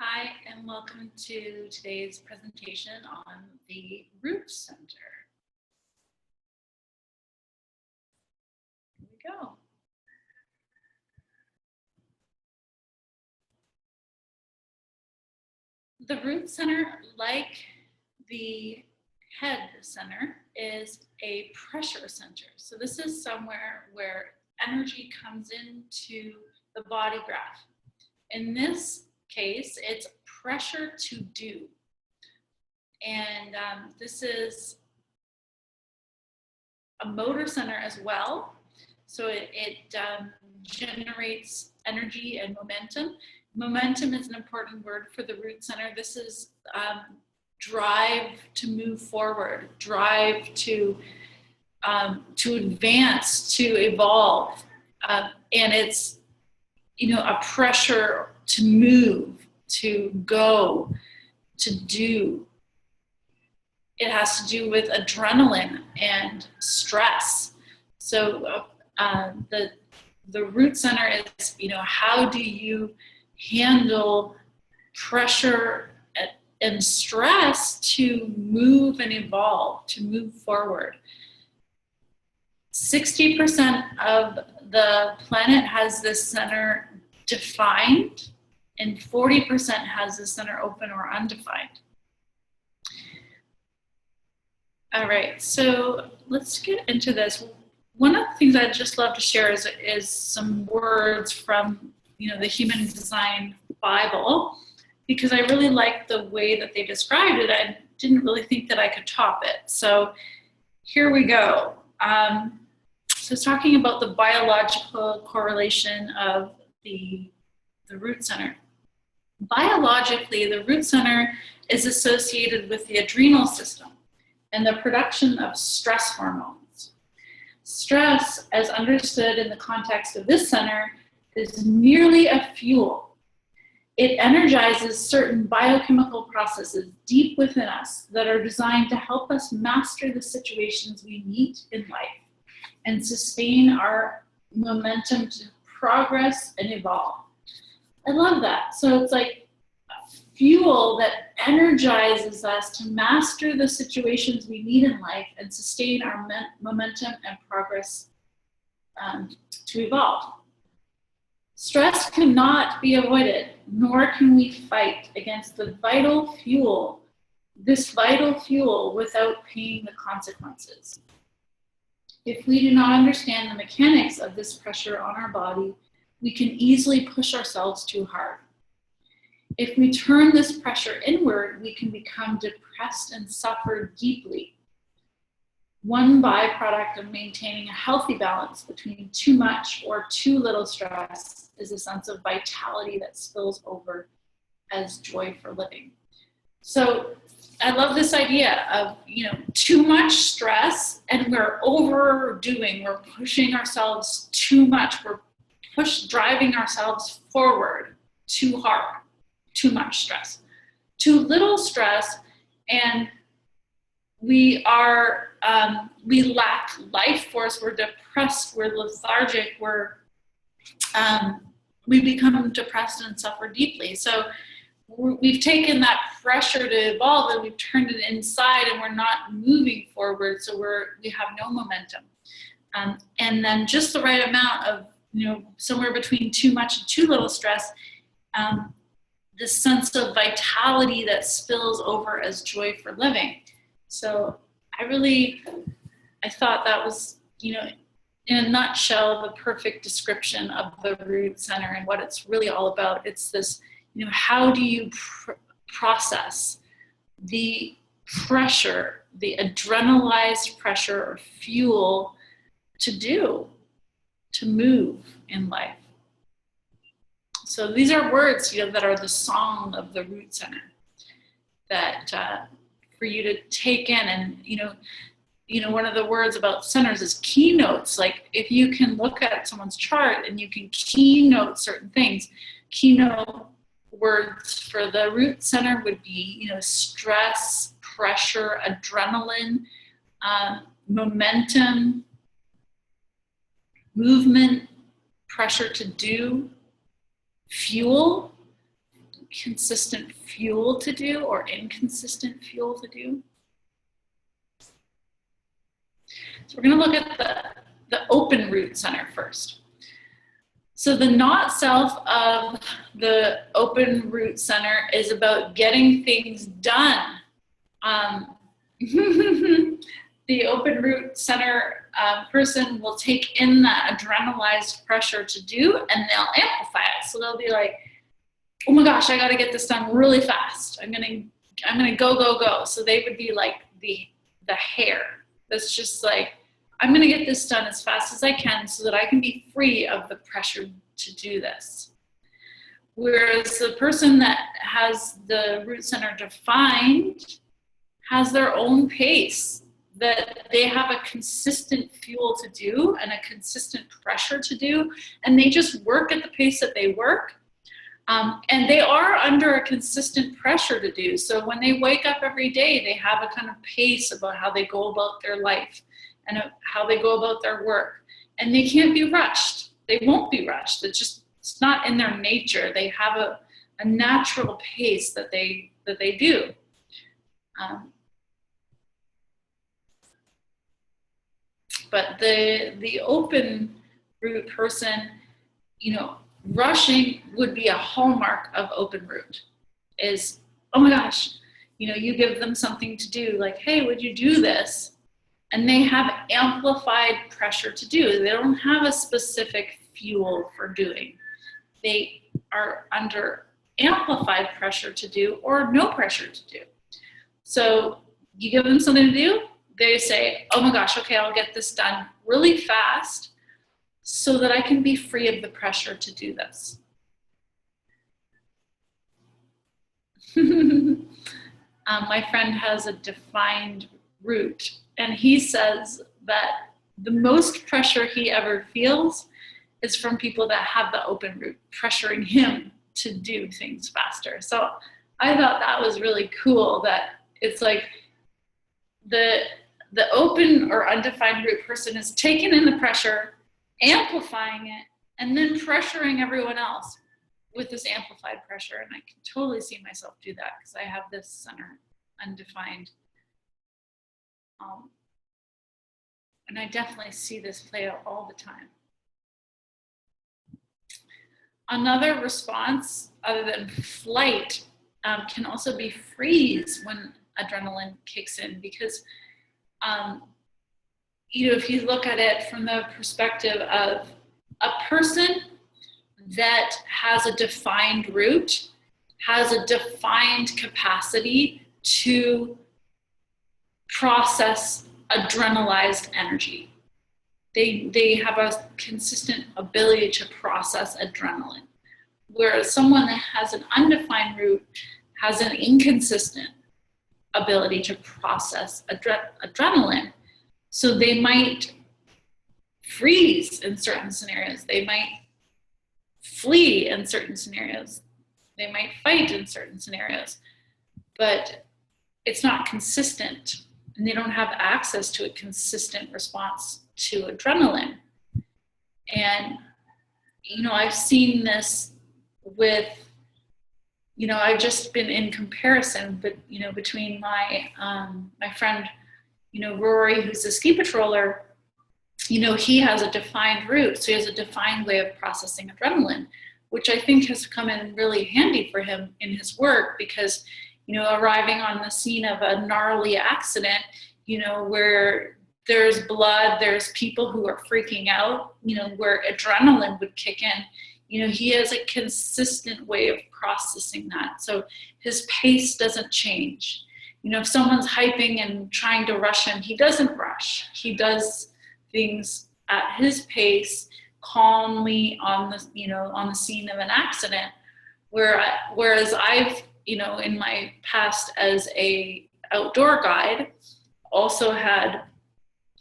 Hi, and welcome to today's presentation on the root center. Here we go. The root center, like the head center, is a pressure center. So this is somewhere where energy comes into the body graph. In this case, it's pressure to do. And this is a motor center as well. So it generates energy and momentum. Momentum is an important word for the root center. This is drive to move forward, drive to advance, to evolve. And it's, a pressure to move, to go, to do. It has to do with adrenaline and stress. So the root center is, how do you handle pressure and stress to move and evolve, to move forward. 60% of the planet has this center defined, and 40% has the center open or undefined. All right, so let's get into this. One of the things I'd just love to share is some words from the Human Design Bible, because I really like the way that they described it. I didn't really think that I could top it. So here we go. So it's talking about the biological correlation of the root center. Biologically, the root center is associated with the adrenal system and the production of stress hormones. Stress, as understood in the context of this center, is merely a fuel. It energizes certain biochemical processes deep within us that are designed to help us master the situations we meet in life and sustain our momentum to progress and evolve. I love that. So it's like fuel that energizes us to master the situations we need in life and sustain our momentum and progress to evolve. Stress cannot be avoided, nor can we fight against this vital fuel without paying the consequences. If we do not understand the mechanics of this pressure on our body, we can easily push ourselves too hard. If we turn this pressure inward, we can become depressed and suffer deeply. One byproduct of maintaining a healthy balance between too much or too little stress is a sense of vitality that spills over as joy for living. So I love this idea of, too much stress, and we're overdoing, we're pushing ourselves too much, we're driving ourselves forward too hard. Too much stress. Too little stress, and we lack life force, we're depressed, we're lethargic, we become depressed and suffer deeply. So we've taken that pressure to evolve and we've turned it inside, and we're not moving forward, so we have no momentum. And then just the right amount of, somewhere between too much and too little stress, this sense of vitality that spills over as joy for living. So I thought that was, in a nutshell, the perfect description of the root center and what it's really all about. It's this, how do you process the pressure, the adrenalized pressure or fuel to move in life. So these are words, that are the song of the root center that for you to take in. And, one of the words about centers is keynotes. Like if you can look at someone's chart and you can keynote certain things, keynote words for the root center would be, stress, pressure, adrenaline, momentum, movement, pressure to do, fuel, consistent fuel to do or inconsistent fuel to do. So we're going to look at the open root center first. So the not self of the open root center is about getting things done. The open root center person will take in that adrenalized pressure to do, and they'll amplify it. So they'll be like, oh my gosh, I got to get this done really fast. I'm gonna go, go, go. So they would be like the hare. That's just like, I'm gonna get this done as fast as I can so that I can be free of the pressure to do this. Whereas the person that has the root center defined has their own pace, that they have a consistent fuel to do and a consistent pressure to do, and they just work at the pace that they work. And they are under a consistent pressure to do. So when they wake up every day, they have a kind of pace about how they go about their life and how they go about their work. And they can't be rushed. They won't be rushed. It's not in their nature. They have a natural pace that they do. But the open root person, rushing would be a hallmark of open root. Is, oh my gosh, you give them something to do, like, hey, would you do this? And they have amplified pressure to do. They don't have a specific fuel for doing. They are under amplified pressure to do or no pressure to do. So you give them something to do, they say, oh my gosh, okay, I'll get this done really fast so that I can be free of the pressure to do this. My friend has a defined root, and he says that the most pressure he ever feels is from people that have the open root pressuring him to do things faster. So I thought that was really cool, that it's like the open or undefined root person is taking in the pressure, amplifying it, and then pressuring everyone else with this amplified pressure. And I can totally see myself do that because I have this center undefined. And I definitely see this play out all the time. Another response other than flight can also be freeze when adrenaline kicks in, because if you look at it from the perspective of a person that has a defined root, has a defined capacity to process adrenalized energy. They have a consistent ability to process adrenaline. Whereas someone that has an undefined root has an inconsistent ability to process adrenaline. So they might freeze in certain scenarios. They might flee in certain scenarios. They might fight in certain scenarios. But it's not consistent, and they don't have access to a consistent response to adrenaline. And, I've seen this with, I've just been in comparison, but, between my friend, Rory, who's a ski patroller, he has a defined route. So he has a defined way of processing adrenaline, which I think has come in really handy for him in his work, because, arriving on the scene of a gnarly accident, where there's blood, there's people who are freaking out, where adrenaline would kick in, he has a consistent way of processing that. So his pace doesn't change. If someone's hyping and trying to rush him, he doesn't rush. He does things at his pace, calmly on the scene of an accident. Whereas I've, in my past as a outdoor guide, also had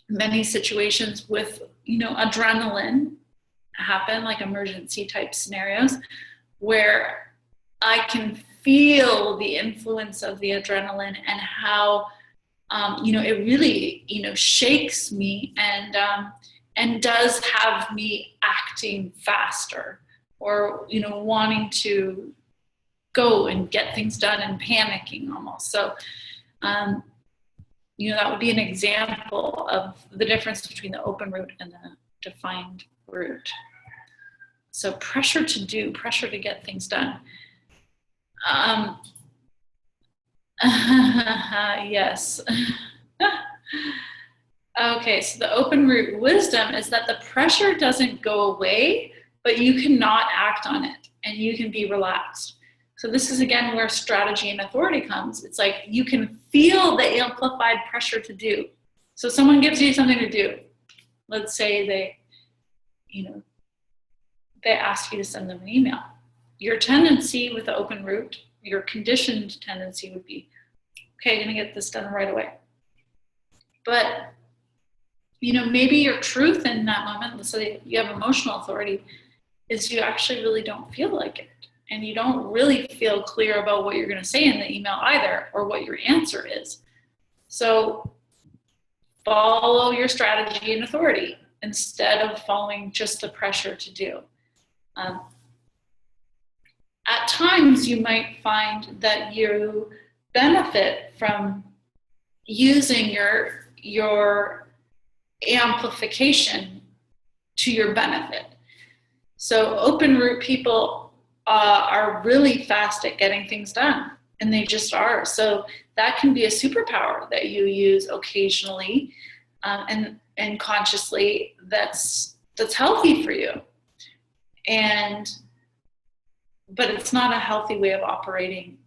many situations with, adrenaline happen, like emergency type scenarios, where I can feel the influence of the adrenaline and how, it really, shakes me and does have me acting faster, or, wanting to go and get things done and panicking almost. So, you know, that would be an example of the difference between the open route and the defined route. So pressure to do, pressure to get things done. Yes. Okay, so the open route wisdom is that the pressure doesn't go away, but you cannot act on it and you can be relaxed. So this is again where strategy and authority comes. It's like you can feel the amplified pressure to do. So someone gives you something to do. Let's say they ask you to send them an email. Your tendency with the open route, your conditioned tendency would be, okay, I'm gonna get this done right away. But, you know, maybe your truth in that moment, let's say you have emotional authority, is you actually really don't feel like it. And you don't really feel clear about what you're gonna say in the email either, or what your answer is. So follow your strategy and authority instead of following just the pressure to do. At times you might find that you benefit from using your amplification to your benefit. So open route people are really fast at getting things done, and they just are. So that can be a superpower that you use occasionally and consciously that's healthy for you. But it's not a healthy way of operating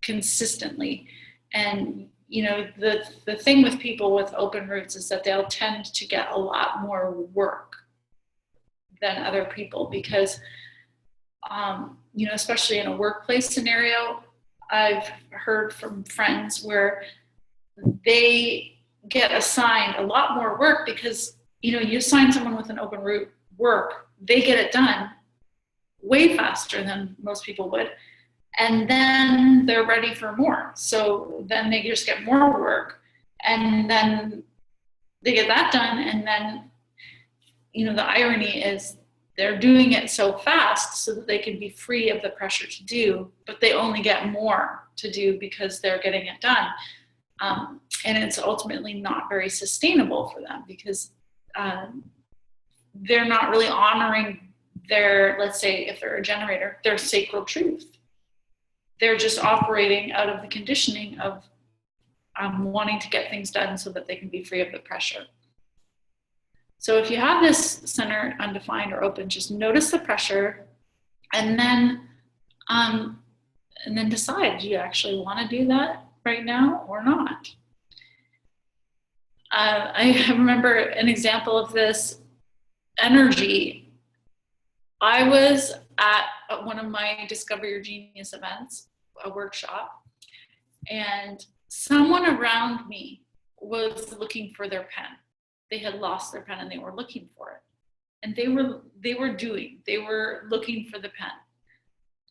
consistently. And you know, the thing with people with open routes is that they'll tend to get a lot more work than other people because, you know, especially in a workplace scenario, I've heard from friends where they get assigned a lot more work because, you know, you assign someone with an open route work, they get it done way faster than most people would. And then they're ready for more. So then they just get more work and then they get that done. And then, you know, the irony is they're doing it so fast so that they can be free of the pressure to do, but they only get more to do because they're getting it done. And it's ultimately not very sustainable for them because they're not really honoring their, let's say if they're a generator, their sacral truth. They're just operating out of the conditioning of wanting to get things done so that they can be free of the pressure. So if you have this center undefined or open, just notice the pressure and then decide, do you actually want to do that right now or not? I remember an example of this energy. I was at one of my Discover Your Genius events, a workshop, and someone around me was looking for their pen. They had lost their pen and they were looking for it. And they were looking for the pen.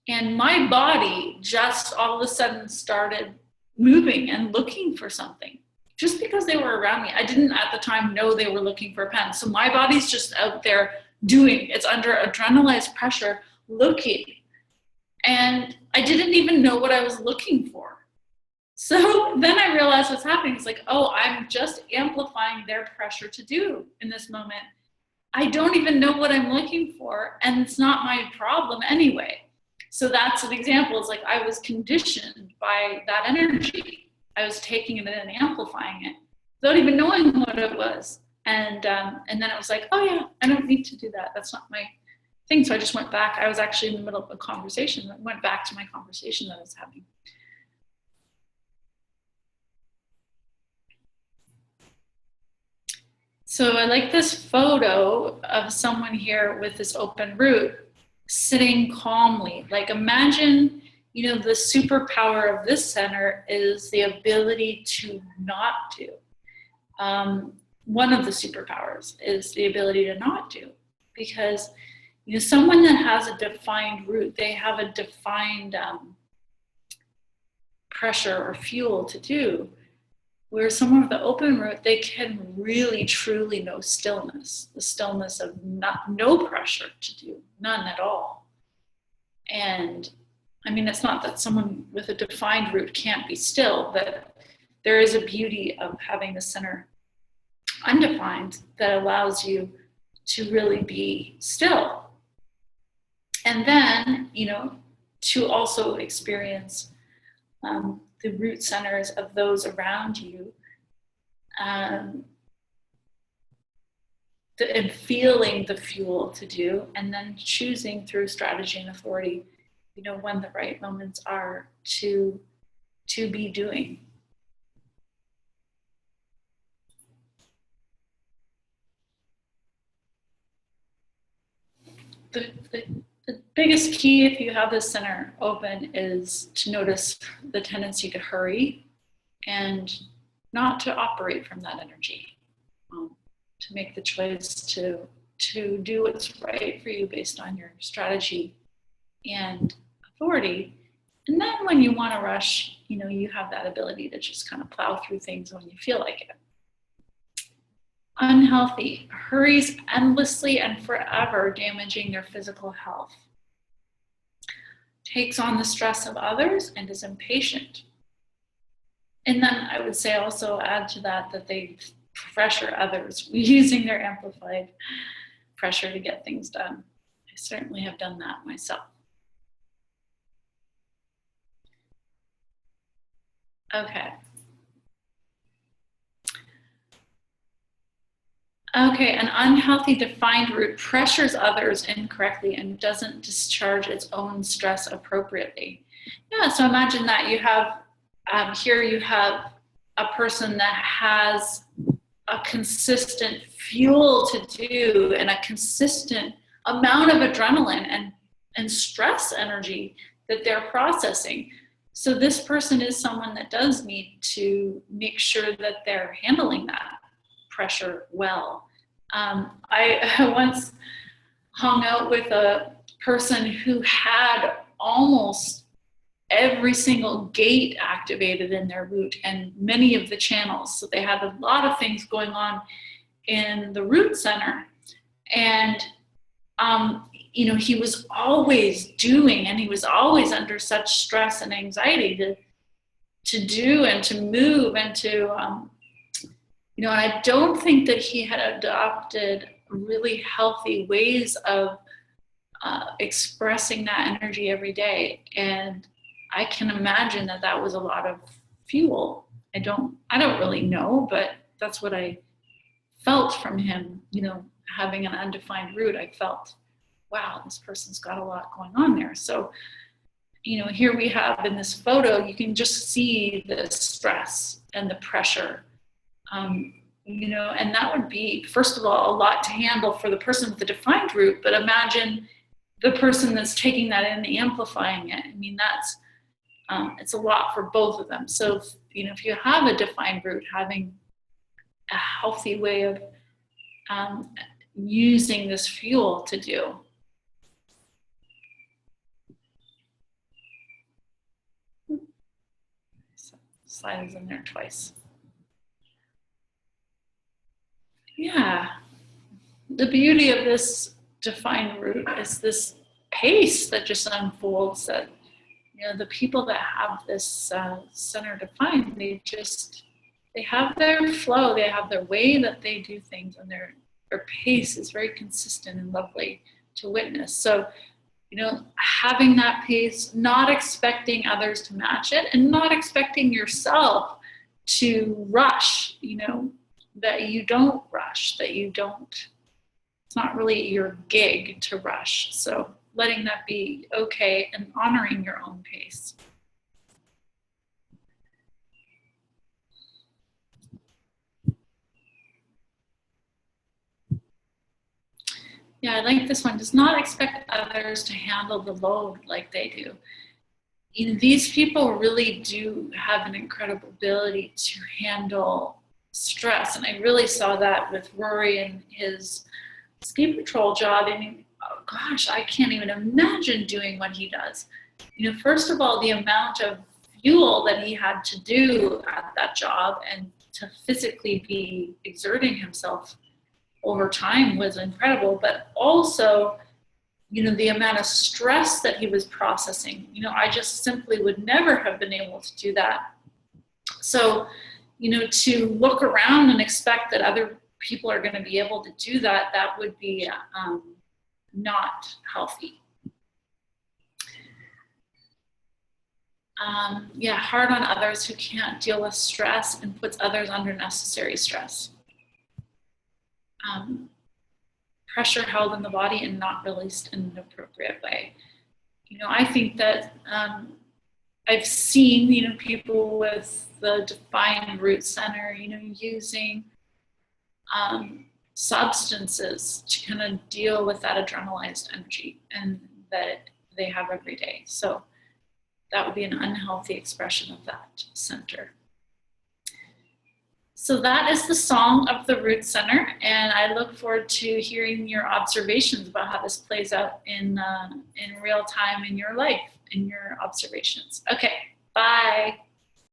And my body just all of a sudden started moving and looking for something just because they were around me. I didn't at the time know they were looking for a pen. So my body's just out there doing, it's under adrenalized pressure looking. And I didn't even know what I was looking for. So then I realized what's happening. It's like, oh, I'm just amplifying their pressure to do in this moment. I don't even know what I'm looking for, and it's not my problem anyway. So that's an example. It's like I was conditioned by that energy. I was taking it and amplifying it without even knowing what it was. And then it was like, oh yeah, I don't need to do that. That's not my thing. So I just went back. I was actually in the middle of a conversation. I went back to my conversation that I was having. So I like this photo of someone here with this open route sitting calmly. Like imagine, you know, the superpower of this center is the ability to not do. One of the superpowers is the ability to not do, because you know, someone that has a defined route, they have a defined pressure or fuel to do. Where someone with the open route, they can really truly know stillness, the stillness of no pressure to do, none at all. And I mean, it's not that someone with a defined root can't be still, but there is a beauty of having the center undefined that allows you to really be still. And then, to also experience the root centers of those around you, and feeling the fuel to do, and then choosing through strategy and authority, when the right moments are to be doing. The biggest key, if you have this center open, is to notice the tendency to hurry and not to operate from that energy, to make the choice to do what's right for you based on your strategy and authority. And then when you want to rush, you have that ability to just kind of plow through things when you feel like it. Unhealthy hurries endlessly and forever, damaging their physical health. Takes on the stress of others and is impatient. And then I would say also add to that they pressure others using their amplified pressure to get things done. I certainly have done that myself. Okay. Okay, an unhealthy defined root pressures others incorrectly and doesn't discharge its own stress appropriately. Yeah, so imagine that you have, here you have a person that has a consistent fuel to do and a consistent amount of adrenaline and stress energy that they're processing. So this person is someone that does need to make sure that they're handling that pressure well. I once hung out with a person who had almost every single gate activated in their root and many of the channels. So they had a lot of things going on in the root center. And, he was always doing, and he was always under such stress and anxiety to do and to move and to, and I don't think that he had adopted really healthy ways of expressing that energy every day. And I can imagine that was a lot of fuel. I don't really know, but that's what I felt from him, having an undefined root. I felt, wow, this person's got a lot going on there. So, here we have in this photo, you can just see the stress and the pressure. And that would be, first of all, a lot to handle for the person with the defined root, but imagine the person that's taking that in and amplifying it. I mean, that's, it's a lot for both of them. So, if you have a defined root, having a healthy way of using this fuel to do. Slide is in there twice. Yeah, the beauty of this defined root is this pace that just unfolds, that, the people that have this center defined, they have their flow, they have their way that they do things, and their pace is very consistent and lovely to witness. So, having that pace, not expecting others to match it, and not expecting yourself to rush, that you don't rush, it's not really your gig to rush. So letting that be okay and honoring your own pace. Yeah, I like this one. Does not expect others to handle the load like they do. These people really do have an incredible ability to handle stress. And I really saw that with Rory and his ski patrol job. I mean, oh gosh, I can't even imagine doing what he does. First of all, the amount of fuel that he had to do at that job and to physically be exerting himself over time was incredible, but also the amount of stress that he was processing. I just simply would never have been able to do that. So, to look around and expect that other people are going to be able to do that, that would be not healthy. Hard on others who can't deal with stress and puts others under necessary stress. Pressure held in the body and not released in an appropriate way. I think that I've seen, people with the defined root center, using substances to kind of deal with that adrenalized energy and that they have every day. So that would be an unhealthy expression of that center. So that is the song of the root center, and I look forward to hearing your observations about how this plays out in real time in your life, in your observations. Okay, bye.